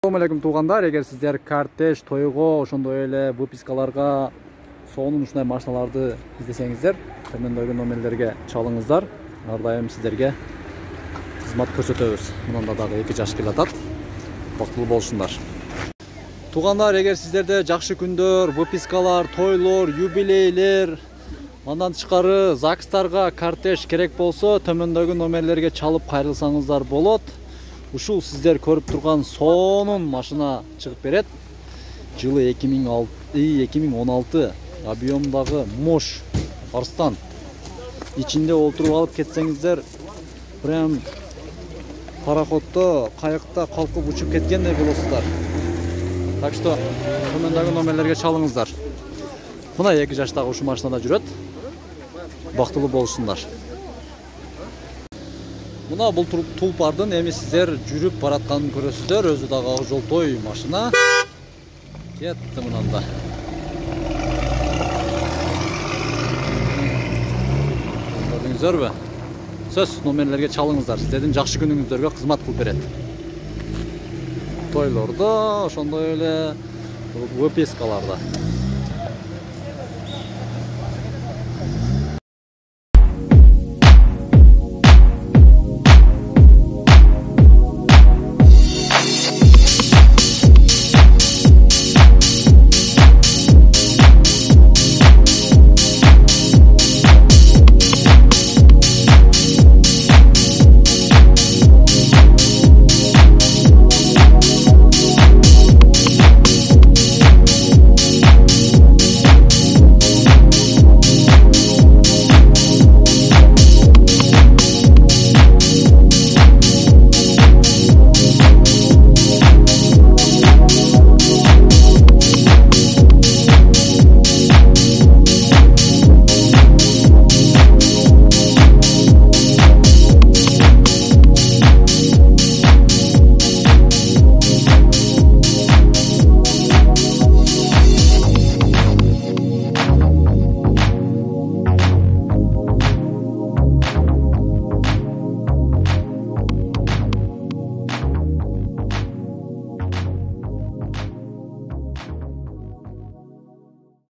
Assalamu alaikum туугандар, эгер сиздер кортеж, тойго, ошондой эле выпискаларга сонун ушундай машиналарды издесеңиздер, төмөндөгү номерлерге чалыңыздар. Ар дайым сиздерге кызмат көрсөтөбүз. Мында дагы 2 жаш келатат. Бактылуу болушундар. Туугандар, эгер сиздерде жакшы күндөр, выпискалар, тойлор, юбилейлер, андан тышкары ЗАГСтарга кортеж керек болсо, төмөндөгү номерлерге чалып кайрылсаңыздар болот. Ушул сиздер көрүп турган сонун машина чыгып берет. Жылы 2016 объемдагы Mosh Арстан. Ичинде олтуруп алып кетсеңиздер, прям пароходдо, кайыкта калкып учуп кеткендей болосуздар. Так что төмөндөгү номерлерге чалыңыздар. Мына 2 жаштагы ушул машинада жүрөт. Бактылуу болушундар. Мына бул тулпардын эми сиздер жүрүп баратканын көрөсүздөр. Өзү дагы ак жолтой машина. Кетти мынанда. Көрдүңүздөрбү? Сөз номерлерге чалыңыздар. Сиздердин жакшы күнүңүздөргө кызмат кылып берет. Тойлордо, ошондой эле выпискаларда.